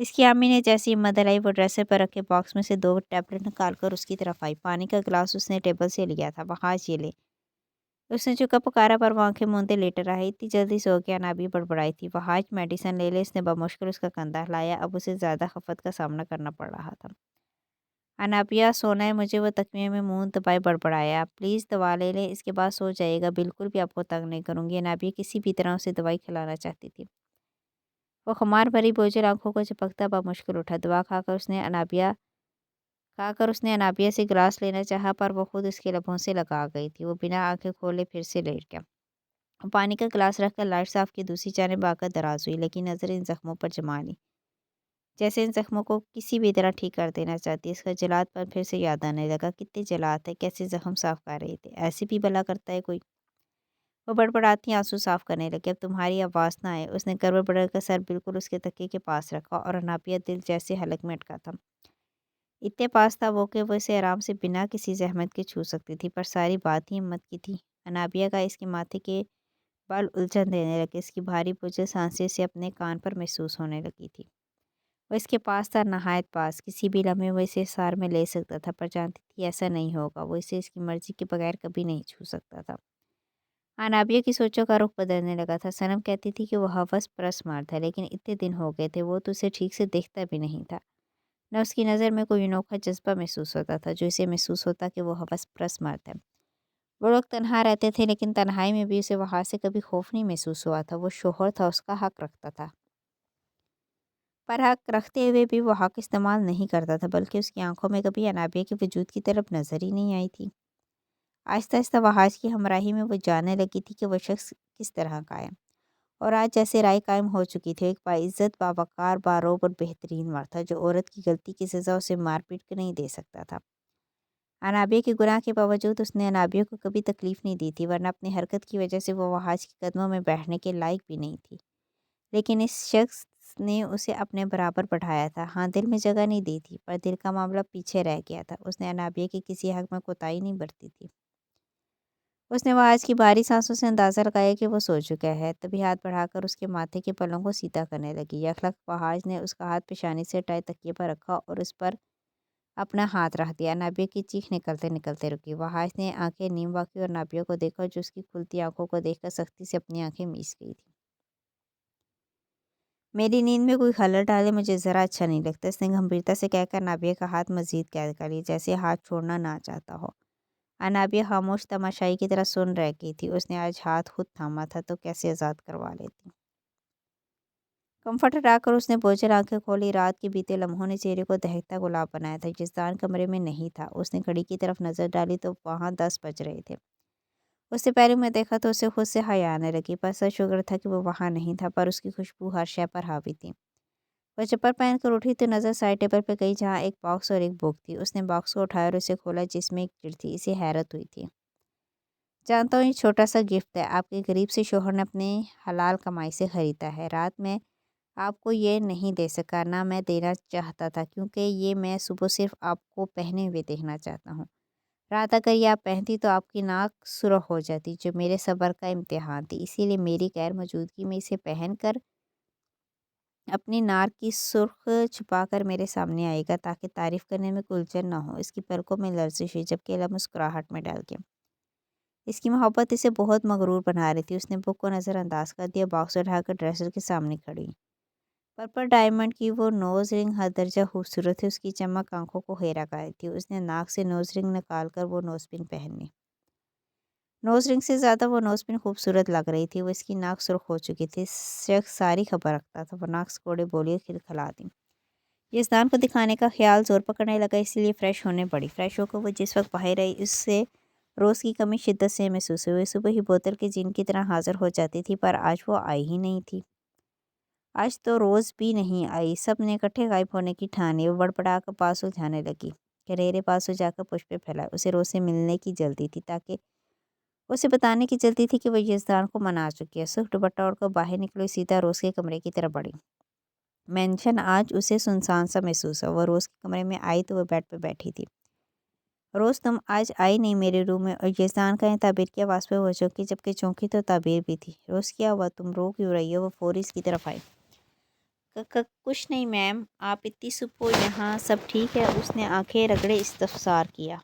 اس کی امی نے جیسی ہمت دلائی وہ ڈریسر پر رکھے باکس میں سے 2 ٹیبلٹ نکال کر اس کی طرف آئی۔ پانی کا گلاس اس نے ٹیبل سے لیا تھا۔ وحاج یہ لے، اس نے چکا پکارا پر وہ آنکھیں موندے لیٹر رہا۔ اتنی جلدی سو گیا؟ انابیہ بڑبڑائی تھی۔ وحاج میڈیسن لے لے، اس نے بمشکل اس کا کندھا ہلایا۔ اب اسے زیادہ خفت کا سامنا کرنا پڑ رہا تھا۔ انابیہ سونا ہے مجھے، وہ تکمیے میں منہ دبائے بڑبڑایا۔ پلیز دوا لے لیں، اس کے بعد سو جائے گا، بالکل بھی آپ کو تنگ نہیں کروں گی۔ انابیہ کسی بھی طرح اسے دوائی کھلانا چاہتی تھی۔ وہ خمار بھری بوجھل آنکھوں کو جھپکتا بمشکل اٹھا۔ دوا کھا کر اس نے انابیہ سے گلاس لینا چاہا پر وہ خود اس کے لبوں سے لگا گئی تھی۔ وہ بنا آنکھیں کھولے پھر سے لیٹ گیا۔ پانی کا گلاس رکھ کر لائٹ صاف کی، دوسری جانب آ کر دراز ہوئی، لیکن نظر ان زخموں پر جما لی، جیسے ان زخموں کو کسی بھی طرح ٹھیک کر دینا چاہتی۔ اس کا جلاد پر پھر سے یاد آنے لگا۔ کتنے جلاد تھے، کیسے زخم صاف کر رہے تھے، ایسے بھی بھلا کرتا ہے کوئی؟ وہ بڑبڑاتی آنسو صاف کرنے لگی۔ اب تمہاری آواز نہ آئے۔ اس نے گڑبڑ بڑھ کر سر بالکل اس کے تکیے کے پاس رکھا اور انابیہ دل جیسے حلق میں اٹکا تھا۔ اتنے پاس تھا وہ کہ وہ اسے آرام سے بنا کسی زحمت کے چھو سکتی تھی، پر ساری بات ہی ہمت کی تھی۔ انابیہ کا اس کے ماتھے کے بال الجھن دینے لگے۔ اس کی بھاری بوجھل سانسیں اسے اپنے کان پر محسوس ہونے لگی تھی۔ وہ اس کے پاس تھا، نہایت پاس۔ کسی بھی لمحے وہ اسے سار میں لے سکتا تھا، پر جانتی تھی ایسا نہیں ہوگا۔ وہ اسے اس کی مرضی کے بغیر کبھی نہیں چھو سکتا تھا۔ انابیہ کی سوچوں کا رخ بدلنے لگا تھا۔ صنم کہتی تھی کہ وہ ہوس پرست مرد ہے، لیکن اتنے دن ہو گئے تھے وہ تو اسے ٹھیک سے دیکھتا بھی نہیں تھا، نہ اس کی نظر میں کوئی انوکھا جذبہ محسوس ہوتا تھا جو اسے محسوس ہوتا کہ وہ ہوس پرست مرد ہے۔ وہ لوگ تنہا رہتے تھے، لیکن تنہائی میں بھی اسے وہاں سے کبھی خوف نہیں محسوس ہوا تھا۔ وہ شوہر تھا، اس کا حق رکھتا تھا، پر حق رکھتے ہوئے بھی وہ حق استعمال نہیں کرتا تھا، بلکہ اس کی آنکھوں میں کبھی انابیہ کے وجود کی طرف نظر ہی نہیں آئی تھی۔ آہستہ آہستہ وحاج کی ہمراہی میں وہ جاننے لگی تھی کہ وہ شخص کس طرح کا ہے، اور آج جیسے رائے قائم ہو چکی تھی۔ ایک باعزت، باوقار، باروب اور بہترین مرد تھا جو عورت کی غلطی کی سزا اسے مار پیٹ کے نہیں دے سکتا تھا۔ انابیہ کے گناہ کے باوجود اس نے انابیہ کو کبھی تکلیف نہیں دی تھی، ورنہ اپنی حرکت کی وجہ سے وہ وحاج کے قدموں میں بیٹھنے کے لائق بھی نہیں تھی، لیکن اس شخص نے اسے اپنے برابر بڑھایا تھا۔ ہاں، دل میں جگہ نہیں دی تھی، پر دل کا معاملہ پیچھے رہ گیا تھا۔ اس نے انابیہ کے کسی حق میں کوتاہی نہیں برتی تھی۔ اس نے وحاج کی بھاری سانسوں سے اندازہ لگایا کہ وہ سو چکا ہے، تبھی ہاتھ بڑھا کر اس کے ماتھے کے پلوں کو سیدھا کرنے لگی۔ یکلخت وحاج نے اس کا ہاتھ پیشانی سے ہٹائے تکیے پر رکھا اور اس پر اپنا ہاتھ رکھ دیا۔ انابیہ کی چیخ نکلتے نکلتے رکی۔ وحاج نے آنکھیں نیم واقعی اور انابیہ کو دیکھا جو اس کی کھلتی آنکھوں کو دیکھ کر سختی سے اپنی آنکھیں میچ گئی تھی۔ میری نیند میں کوئی خلل ڈالے مجھے ذرا اچھا نہیں لگتا، اس نے گمبھیرتا سے کہہ کر انابیہ کا ہاتھ مزید قید کر لیا، جیسے ہاتھ چھوڑنا نہ چاہتا ہو۔ انابیہ خاموش تماشائی کی طرح سن رہ گئی تھی۔ اس نے آج ہاتھ خود تھاما تھا تو کیسے آزاد کروا لیتی۔ کمفرٹ ہٹا کر اس نے بوجھل آنکھیں کھولی۔ رات کے بیتے لمحوں نے چہرے کو دہکتا گلاب بنایا تھا۔ یزدان کمرے میں نہیں تھا۔ اس نے گھڑی کی طرف نظر ڈالی تو وہاں 10 بج رہے تھے۔ اس سے پہلے میں دیکھا تو اسے خود سے حیا آنے لگی، پر سچ شکر تھا کہ وہ وہاں نہیں تھا، پر اس کی خوشبو ہر شے پر حاوی تھی۔ وہ چپل پہن کر اٹھی تو نظر سائڈ ٹیبل پہ گئی جہاں ایک باکس اور ایک بک تھی۔ اس نے باکس کو اٹھایا اور اسے کھولا جس میں ایک چٹھی تھی۔ اسے حیرت ہوئی تھی۔ جانتا ہوں یہ چھوٹا سا گفٹ ہے، آپ کے غریب سے شوہر نے اپنے حلال کمائی سے خریدا ہے۔ رات میں آپ کو یہ نہیں دے سکا، نہ میں دینا چاہتا تھا، کیونکہ یہ میں صبح صرف آپ کو پہنے ہوئے دیکھنا چاہتا ہوں۔ رات اگر یہ آپ پہنتی تو آپ کی ناک سرخ ہو جاتی، جو میرے صبر کا امتحان تھی، اسی لیے میری غیر موجودگی میں اسے پہن کر اپنی ناک کی سرخ چھپا کر میرے سامنے آئے گا تاکہ تعریف کرنے میں کوئی الجھن نہ ہو۔ اس کی پلکوں میں لرزش ہوئی جبکہ لب مسکراہٹ میں ڈل گیا۔ اس کی محبت اسے بہت مغرور بنا رہی تھی۔ اس نے بک کو نظر انداز کر دیا، باکس اٹھا کر ڈریسر کے سامنے کھڑی۔ پرپل ڈائمنڈ کی وہ نوز رنگ حد درجہ خوبصورت تھی، اس کی چمک آنکھوں کو حیرہ کاری تھی۔ اس نے ناک سے نوز رنگ نکال کر وہ نوز پن پہن لی۔ نوز رنگ سے زیادہ وہ نوز پن خوبصورت لگ رہی تھی۔ وہ اس کی ناک سرخ ہو چکی تھی۔ شخص ساری خبر رکھتا تھا۔ وہ ناک سکوڑے بولی کھلکھلا دی۔ یزدان کو دکھانے کا خیال زور پکڑنے لگا، اسی لیے فریش ہونے پڑی۔ فریش ہو کر وہ جس وقت باہر آئی اس سے روز کی کمی شدت سے محسوس ہوئی۔ صبح ہی بوتل کے جن کی طرح حاضر ہو جاتی تھی، پر آج وہ آئی ہی نہیں تھی۔ آج تو روز بھی نہیں آئی۔ سب نے اکٹھے غائب ہونے کی ٹھانی۔ وہ بڑبڑا کر پاسو جانے لگی۔ گہرے پاسو جا کر پشپے پھیلائے۔ اسے روز سے ملنے کی جلدی تھی، تاکہ اسے بتانے کی جلدی تھی کہ وہ یزدان کو منا چکی ہے۔ سرخ دوپٹہ اوڑھ کر باہر نکلی، سیدھا روز کے کمرے کی طرف بڑھی۔ مینشن آج اسے سنسان سا محسوس ہوا۔ وہ روز کے کمرے میں آئی تو وہ بیڈ پہ بیٹھی تھی۔ روز تم آج آئی نہیں میرے روم میں، اور یزدان کا تعبیر کی آواز پہ وہ چونکی، جبکہ چونکی تو تعبیر بھی تھی۔ روز کیا ہوا، تم رو کیوں رہی ہو؟ وہ فوری اس کی طرف آئی۔ کچھ نہیں میم، آپ اتنی صبح یہاں سب ٹھیک ہے؟ اس نے آنکھیں رگڑے استفسار کیا۔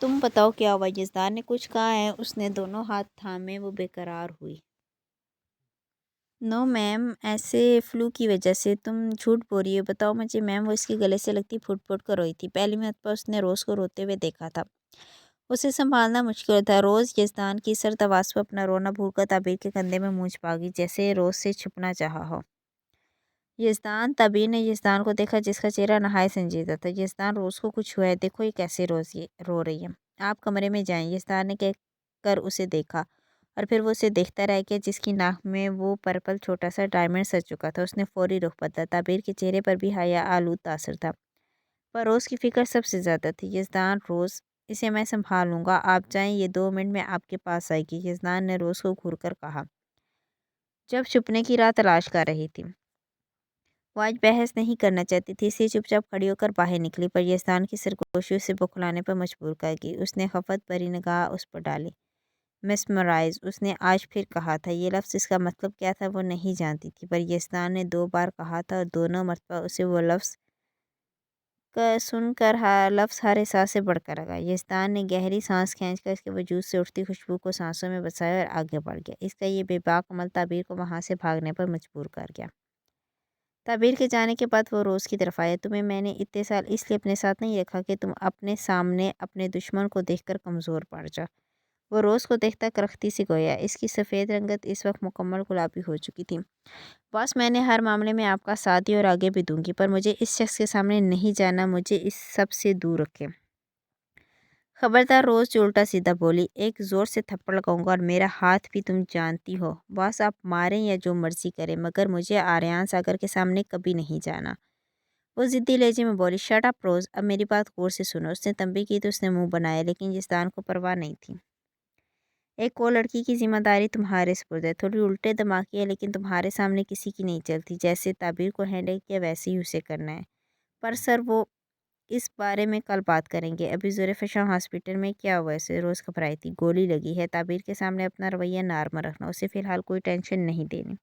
تم بتاؤ کیا ہوا؟ یزدان نے کچھ کہا ہے؟ اس نے دونوں ہاتھ تھامے وہ بے قرار ہوئی۔ نو میم، ایسے فلو کی وجہ سے تم جھوٹ بول رہی ہو۔ بتاؤ مجھے میم، وہ اس کے گلے سے لگتی پھوٹ پھوٹ کر روئی تھی۔ پہلی مرتبہ اس نے روز کو روتے ہوئے دیکھا تھا، اسے سنبھالنا مشکل تھا۔ روز یزدان کی سرد آواز پر اپنا رونا بھول کر تعبیر کے کندھے میں منہ چھپا گئی، جیسے روز سے چھپنا چاہا ہو۔ یزدان، تعبیر نے یزدان کو دیکھا جس کا چہرہ نہایت سنجیدہ تھا۔ یزدان، روز کو کچھ ہوا ہے؟ دیکھو یہ کیسے رو رہی ہے۔ آپ کمرے میں جائیں، یزدان نے کہہ کر اسے دیکھا، اور پھر وہ اسے دیکھتا رہ گیا جس کی ناک میں وہ پرپل چھوٹا سا ڈائمنڈ سج چکا تھا۔ اس نے فوری رخ بدلا۔ تعبیر کے چہرے پر بھی حیا آلود تاثر تھا، پر روز کی فکر سب سے زیادہ تھی۔ یزدان، روز اسے میں سنبھال لوں گا، آپ جائیں، یہ 2 منٹ میں آپ کے پاس آئے گی، یزدان نے روز کو گھور کر کہا، جب چھپنے کی راہ تلاش کر رہی تھی۔ وہ آج بحث نہیں کرنا چاہتی تھی، اس لیے چپ چاپ کھڑی ہو کر باہر نکلی، پر یزدان کی سرگوشی اسے بخلانے پر مجبور کر گئی۔ اس نے خفت بھری نگاہ اس پر ڈالی۔ مسمرائز، اس نے آج پھر کہا تھا۔ یہ لفظ اس کا مطلب کیا تھا وہ نہیں جانتی تھی، پر یزدان نے 2 بار کہا تھا، اور دونوں مرتبہ اسے وہ لفظ سن کر لفظ ہر احساس سے بڑھ کر لگا۔ یزدان نے گہری سانس کھینچ کر اس کے وجود سے اٹھتی خوشبو کو سانسوں میں بسایا اور آگے بڑھ گیا۔ اس کا یہ بے باک عمل تعبیر کو وہاں سے بھاگنے پر مجبور کر گیا۔ تعبیر کے جانے کے بعد وہ روز کی طرف آیا۔ تمہیں میں نے اتنے سال اس لیے اپنے ساتھ نہیں رکھا کہ تم اپنے سامنے اپنے دشمن کو دیکھ کر کمزور پڑ جا۔ وہ روز کو دیکھتا کرختی سی گویا۔ اس کی سفید رنگت اس وقت مکمل گلابی ہو چکی تھی۔ باس، میں نے ہر معاملے میں آپ کا ساتھ دی اور آگے بھی دوں گی، پر مجھے اس شخص کے سامنے نہیں جانا، مجھے اس سب سے دور رکھے۔ خبردار روز، جو الٹا سیدھا بولی، ایک زور سے تھپڑ لگاؤں گا، اور میرا ہاتھ بھی تم جانتی ہو۔ باس، آپ ماریں یا جو مرضی کریں، مگر مجھے آریان ساگر کے سامنے کبھی نہیں جانا۔ وہ ضدی لہجے میں بولی۔ شٹ اپ روز، اب میری بات غور سے سنو۔ اس نے تنبیہ کی تو اس نے منہ بنایا، لیکن یزدان کو پرواہ نہیں تھی۔ ایک اور لڑکی کی ذمہ داری تمہارے سپرد ہے، تھوڑی الٹے دماغ کی ہے، لیکن تمہارے سامنے کسی کی نہیں چلتی۔ جیسے تعبیر کو ہینڈل کیا ویسے ہی اسے کرنا ہے۔ پر سر، وہ اس بارے میں کل بات کریں گے۔ ابھی زلیخا ہاسپٹل میں کیا ہوا ہے؟ روز گھبرائی تھی۔ گولی لگی ہے۔ تعبیر کے سامنے اپنا رویہ نارمل رکھنا، اسے فی الحال کوئی ٹینشن نہیں دینی۔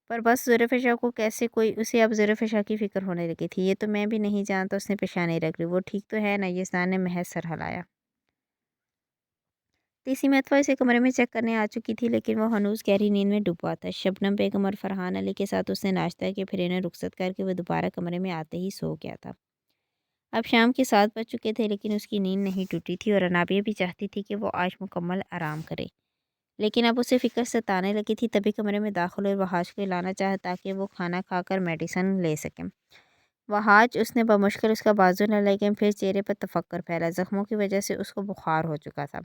پر بس زلیخا کو کیسے کوئی، اسے اب زلیخا کی فکر ہونے لگی تھی۔ یہ تو میں بھی نہیں جانتا۔ اس نے پیشانی رکھ لی۔ وہ ٹھیک تو ہے نا؟ یزدان نے محض سر ہلایا۔ تیسری مرتبہ اسے کمرے میں چیک کرنے آ چکی تھی، لیکن وہ ہنوز گہری نیند میں ڈوبا تھا۔ شبنم بیگم اور فرحان علی کے ساتھ اس نے ناشتہ کیا، پھر انہیں رخصت کر کے وہ دوبارہ کمرے میں آتے ہی سو گیا تھا۔ اب شام کے 7 بج چکے تھے، لیکن اس کی نیند نہیں ٹوٹی تھی، اور انابیہ بھی چاہتی تھی کہ وہ آج مکمل آرام کرے، لیکن اب اسے فکر ستانے لگی تھی۔ تبھی کمرے میں داخل ہوئے وحاش کو لانا چاہا تاکہ وہ کھانا کھا کر میڈیسن لے سکیں۔ وحاش، اس نے بمشکل اس کا بازو نہ، لیکن پھر چہرے پر تفکر پھیلا۔ زخموں کی وجہ سے اس کو بخار ہو چکا تھا۔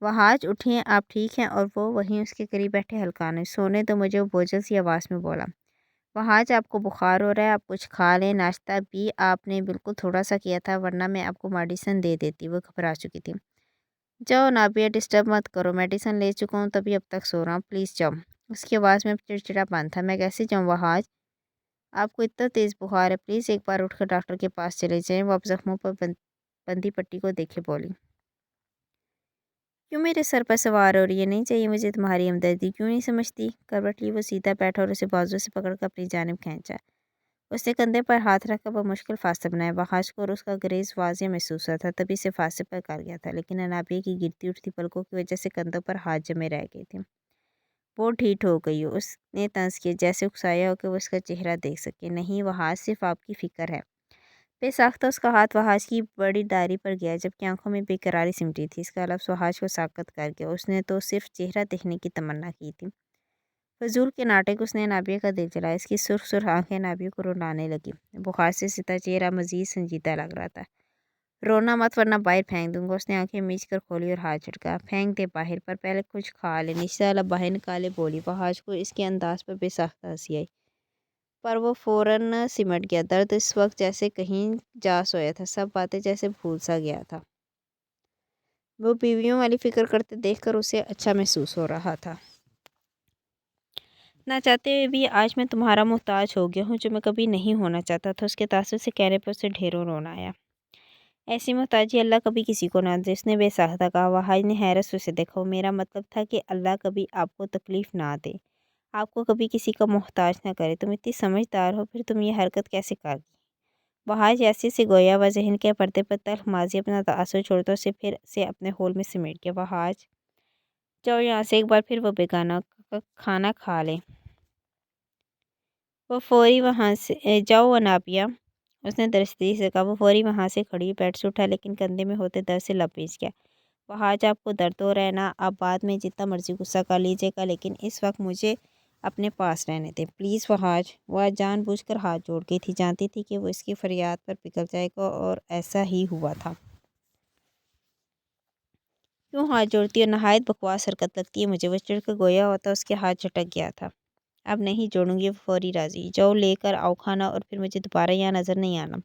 وحاش، اٹھیے، آپ ٹھیک ہیں؟ اور وہ وہیں اس کے قریب بیٹھے ہلکان ہوئے۔ سونے دو مجھے، وہ بوجھل سی آواز میں بولا۔ وحاش، آپ کو بخار ہو رہا ہے، آپ کچھ کھا لیں، ناشتہ بھی آپ نے بالکل تھوڑا سا کیا تھا، ورنہ میں آپ کو میڈیسن دے دیتی۔ وہ گھبرا چکی تھی۔ جاؤ نابیہ، ڈسٹرب مت کرو، میڈیسن لے چکا ہوں تبھی اب تک سو رہا ہوں، پلیز جاؤ۔ اس کی آواز میں چڑچڑا پن تھا۔ میں کیسے جاؤں وحاش؟ آپ کو اتنا تیز بخار ہے، پلیز ایک بار اٹھ کر ڈاکٹر کے پاس چلے جائیں۔ وہ اب زخموں پر بندھی پٹی کو دیکھے بولی۔ کیوں میرے سر پر سوار ہو رہی ہے؟ نہیں چاہیے مجھے تمہاری ہمدردی، کیوں نہیں سمجھتی؟ کروٹ لی، وہ سیدھا بیٹھا اور اسے بازو سے پکڑ کر اپنی جانب کھینچا۔ اس نے کندھے پر ہاتھ رکھ کر بمشکل فاصلہ بنایا۔ وحاش کو اور اس کا گریز واضح محسوس ہوا تھا، تبھی سے فاصلے پر کر گیا تھا، لیکن انابیہ کی گرتی اٹھتی پلکوں کی وجہ سے کندھوں پر ہاتھ جمے رہ گئے تھے۔ وہ ڈھیٹ ہو گئی ہو، اس نے طنز کیا، جیسے اکسایا ہو کہ وہ اس کا چہرہ دیکھ سکے۔ نہیں وحاش، صرف آپ کی فکر ہے۔ بے ساختہ اس کا ہاتھ وحاش کی بڑی داڑھی پر گیا، جبکہ آنکھوں میں بے قراری سمٹی تھی۔ اس کا لفظ وحاش کو ساکت کر گیا۔ اس نے تو صرف چہرہ دیکھنے کی تمنا کی تھی۔ فضول کے ناٹک، اس نے انابیہ کا دل جلایا۔ اس کی سرخ سرخ آنکھیں انابیہ کو رلانے لگی۔ بخار سے ستا چہرہ مزید سنجیدہ لگ رہا تھا۔ رونا مت ورنہ باہر پھینک دوں گا۔ اس نے آنکھیں میچ کر کھولی اور ہاتھ جھٹکا۔ پھینک دے باہر، پر پہلے کچھ کھا لے، نشتہ والا باہر نکالے بولی۔ وحاش کو اس کے انداز پر بے ساختہ ہنسی آئی، پر وہ فوراً سمٹ گیا۔ درد اس وقت جیسے کہیں جا سویا تھا، سب باتیں جیسے بھول سا گیا تھا۔ وہ بیویوں والی فکر کرتے دیکھ کر اسے اچھا محسوس ہو رہا تھا۔ نہ چاہتے ہوئے بھی آج میں تمہارا محتاج ہو گیا ہوں، جو میں کبھی نہیں ہونا چاہتا تھا۔ اس کے تاثر سے کہنے پر اسے ڈھیروں رونا آیا۔ ایسی محتاجی اللہ کبھی کسی کو نہ دے، اس نے بے ساختہ کہا۔ وحاش نے حیرت سے اسے دیکھا۔ وہ میرا مطلب تھا کہ اللہ کبھی آپ کو تکلیف نہ دے۔ آپ کو کبھی کسی کا محتاج نہ کرے، تم اتنی سمجھدار ہو، پھر تم یہ حرکت کیسے کر گی؟ وہاج ایسے سے گویا و ذہن کے پردے پر تلخ ماضی اپنا تاثر چھوڑتا اسے پھر سے اپنے ہول میں سمیٹ گیا۔ وہاج جاؤ یہاں سے، ایک بار پھر وہ بیگانہ کا کھانا کھا لیں۔ وہ فوری وہاں سے جاؤ انابیہ، اس نے درستگی سے کہا۔ وہ فوری وہاں سے کھڑی بیٹھ سے اٹھا، لیکن کندھے میں ہوتے درد سے لب پیچ گیا۔ وہاج آپ کو درد ہو رہا ہے نا، آپ بعد میں جتنا مرضی غصہ کر لیجیے گا، لیکن اس وقت مجھے اپنے پاس رہنے دیں پلیز وہاج۔ وہ جان بوجھ کر ہاتھ جوڑ گئی تھی، جانتی تھی کہ وہ اس کی فریاد پر پگھل جائے گا، اور ایسا ہی ہوا تھا۔ کیوں ہاتھ جوڑتی ہو؟ نہایت بکواس حرکت لگتی ہے مجھے۔ وہ چڑھ کر گویا ہوتا اس کے ہاتھ جھٹک گیا تھا۔ اب نہیں جوڑوں گی، وہ فوری راضی۔ جاؤ لے کر آؤ کھانا، اور پھر مجھے دوبارہ یہاں نظر نہیں آنا۔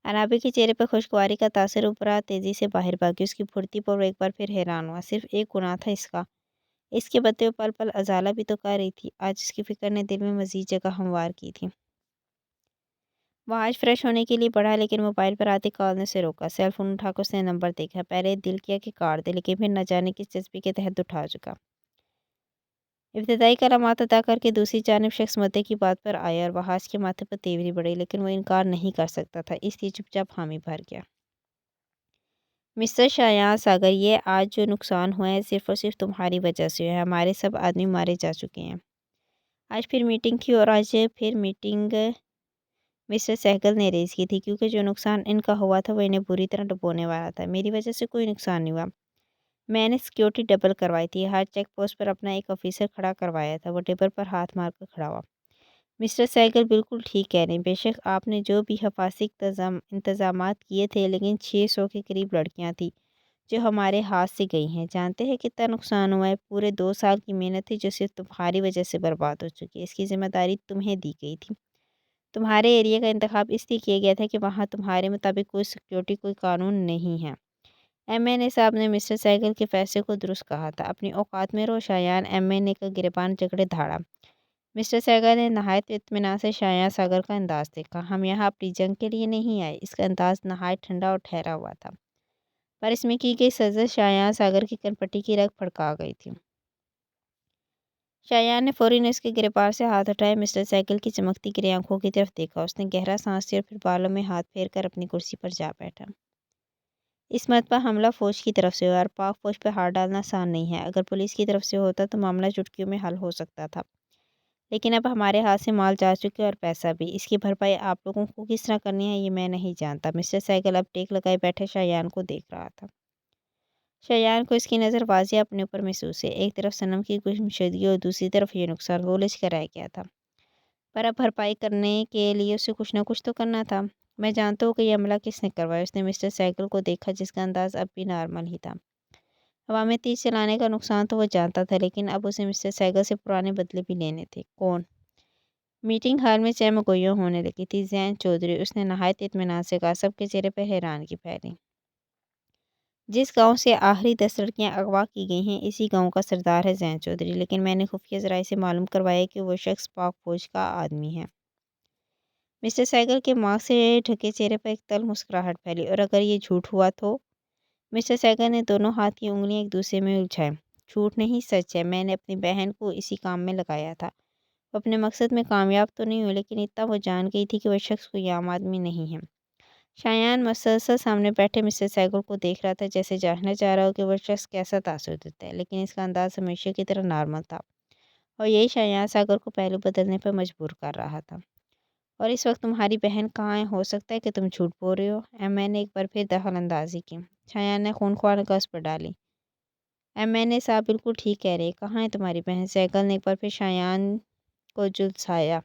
انابیہ کے چہرے پر خوشگواری کا تاثر ابھرا، تیزی سے باہر بھاگی۔ اس کی پھرتی پر وہ ایک بار پھر حیران ہوا۔ صرف ایک گناہ تھا اس کا، اس کے بدلے وہ پل پل ازالہ بھی تو کر رہی تھی۔ آج اس کی فکر نے دل میں مزید جگہ ہموار کی تھی۔ وہ آج فریش ہونے کے لیے بڑھا، لیکن موبائل پر آتی کال نے اسے روکا۔ سیل فون اٹھا کر اس نے نمبر دیکھا۔ پہلے دل کیا کہ کاٹ دے، لیکن پھر نہ جانے کس جذبے کے تحت اٹھا چکا۔ ابتدائی کلمات ادا کر کے دوسری جانب شخص مدعے کی بات پر آیا، اور وہاج کے ماتھے پر تیوری بڑھی، لیکن وہ انکار نہیں کر سکتا تھا، اس لیے چپ چاپ حامی بھر گیا۔ مسٹر شایان ساگر، یہ آج جو نقصان ہوا ہے صرف اور صرف تمہاری وجہ سے ہوا ہے۔ ہمارے سب آدمی مارے جا چکے ہیں۔ آج پھر میٹنگ تھی، اور آج پھر میٹنگ مسٹر سہگل نے ریز کی تھی، کیونکہ جو نقصان ان کا ہوا تھا وہ انہیں بری طرح ڈبونے والا تھا۔ میری وجہ سے کوئی نقصان نہیں ہوا، میں نے سیکیورٹی ڈبل کروائی تھی، ہر چیک پوسٹ پر اپنا ایک آفیسر کھڑا کروایا تھا۔ وہ ٹیبل پر ہاتھ مار کر کھڑا ہوا۔ مسٹر سہگل بالکل ٹھیک کہہ رہے ہیں، بے شک آپ نے جو بھی حفاظتی انتظامات کیے تھے، لیکن 600 کے قریب لڑکیاں تھیں جو ہمارے ہاتھ سے گئی ہیں۔ جانتے ہیں کتنا نقصان ہوا ہے؟ پورے 2 سال کی محنت تھی جو صرف تمہاری وجہ سے برباد ہو چکی ہے۔ اس کی ذمہ داری تمہیں دی گئی تھی۔ تمہارے ایریا کا انتخاب اس لیے کیا گیا تھا کہ وہاں تمہارے مطابق کوئی سیکیورٹی، کوئی قانون نہیں ہے۔ ایم این اے صاحب نے مسٹر سہگل کے فیصلے کو درست کہا تھا۔ اپنی اوقات میں رہو شایان، ایم این اے کا گریبان جکڑے دھاڑا۔ مسٹر سہگل نے نہایت اطمینان سے شایان ساگر کا انداز دیکھا۔ ہم یہاں اپنی جنگ کے لیے نہیں آئے۔ اس کا انداز نہایت ٹھنڈا اور ٹھہرا ہوا تھا، پر اس میں کی گئی سرزش شایان ساگر کی کنپٹی کی رگ پھڑکا گئی تھی۔ شایان نے فوراً اس کے گریبان سے ہاتھ ہٹائے، مسٹر سہگل کی چمکتی گرے آنکھوں کی طرف دیکھا۔ اس نے گہرا سانس لیا اور پھر بالوں میں ہاتھ پھیر کر اپنی کرسی پر جا بیٹھا۔ اس مرتبہ حملہ فوج کی طرف سے ہوا، اور پاک فوج پر ہاتھ ڈالنا آسان نہیں ہے۔ اگر پولیس کی طرف سے ہوتا تو معاملہ چٹکیوں میں حل ہو سکتا تھا، لیکن اب ہمارے ہاتھ سے مال جا چکے اور پیسہ بھی۔ اس کی بھرپائی آپ لوگوں کو کس طرح کرنی ہے یہ میں نہیں جانتا۔ مسٹر سہگل اب ٹیک لگائے بیٹھے شایان کو دیکھ رہا تھا۔ شایان کو اس کی نظر واضح اپنے اوپر محسوس ہے۔ ایک طرف صنم کی گمشدگی اور دوسری طرف یہ نقصان، وہ الجھ کر رہ گیا تھا، پر اب بھرپائی کرنے کے لیے اسے کچھ نہ کچھ تو کرنا تھا۔ میں جانتا ہوں کہ یہ حملہ کس نے کروایا۔ اس نے مسٹر سہگل کو دیکھا، جس کا انداز اب بھی نارمل ہی تھا۔ ہوا میں تیر چلانے کا نقصان تو وہ جانتا تھا، لیکن اب اسے مسٹر سہگل سے پرانے بدلے بھی لینے تھے۔ کون؟ میٹنگ ہال میں چہم گوئی ہونے لگی تھی۔ زین چودھری، اس نے نہایت اطمینان سے کہا۔ سب کے چہرے پر حیرانگی پھیلی۔ جس گاؤں سے آخری 10 لڑکیاں اغوا کی گئی ہیں، اسی گاؤں کا سردار ہے زین چودھری، لیکن میں نے خفیہ ذرائع سے معلوم کروایا کہ وہ شخص پاک فوج کا آدمی ہے۔ مسٹر سہگل کے ماسک سے ڈھکے چہرے پر ایک تلخ مسکراہٹ پھیلی۔ اور اگر یہ جھوٹ ہوا تو؟ مسٹر سہگل نے دونوں ہاتھ کی انگلیاں ایک دوسرے میں الجھائیں۔ جھوٹ نہیں، سچ ہے۔ میں نے اپنی بہن کو اسی کام میں لگایا تھا۔ وہ اپنے مقصد میں کامیاب تو نہیں ہوئی، لیکن اتنا وہ جان گئی تھی کہ وہ شخص کوئی عام آدمی نہیں ہے۔ شایان مسلسل سامنے بیٹھے مسٹر سہگل کو دیکھ رہا تھا، جیسے جاننا چاہ رہا ہو کہ وہ شخص کیسا تاثر دیتا ہے، لیکن اس کا انداز ہمیشہ کی طرح نارمل تھا، اور یہی شایان ساگر کو پہلو بدلنے پر مجبور کر رہا تھا۔ اور اس وقت تمہاری بہن کہاں ہے؟ ہو سکتا ہے کہ تم جھوٹ بول رہے ہو۔ ایم این اے ایک بار پھر دخل اندازی کی۔ شایان نے خونخوار نگاہ اس پر ڈالی۔ ایم این اے صاحب بالکل ٹھیک کہہ رہے ہیں، کہاں ہے تمہاری بہن؟ سہگل نے ایک بار پھر شایان کو جھلسایا۔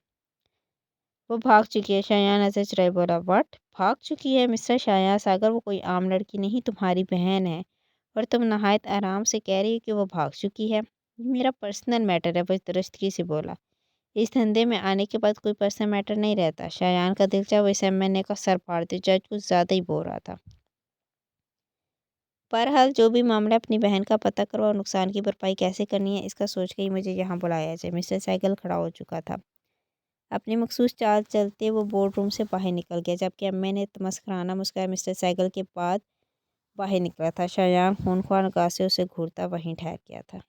وہ بھاگ چکی ہے، شایان نظر چرائے بولا۔ واٹ؟ بھاگ چکی ہے؟ مسٹر شایان ساگر، وہ کوئی عام لڑکی نہیں، تمہاری بہن ہے، اور تم نہایت آرام سے کہہ رہی ہو کہ وہ بھاگ چکی ہے۔ یہ میرا پرسنل میٹر ہے، وہ درستگی سے بولا۔ اس دھندے میں آنے کے بعد کوئی پرسنل میٹر نہیں رہتا۔ شایان کا دل چاہا وہ اس ایم این اے کا سر پھاڑ دے، جج کچھ زیادہ ہی بول رہا تھا۔ بہرحال جو بھی معاملہ، اپنی بہن کا پتہ کرو اور نقصان کی بھرپائی کیسے کرنی ہے، اس کا سوچ کے ہی مجھے یہاں بلایا جائے۔ مسٹر سہگل کھڑا ہو چکا تھا۔ اپنی مخصوص چال چلتے وہ بورڈ روم سے باہر نکل گیا، جبکہ ایم این اے تمسخرانہ مسکراہے مسٹر سہگل کے بعد باہر نکلا تھا۔ شایان خونخوار نگاہ سے اسے گھورتا وہیں ٹھہر گیا تھا۔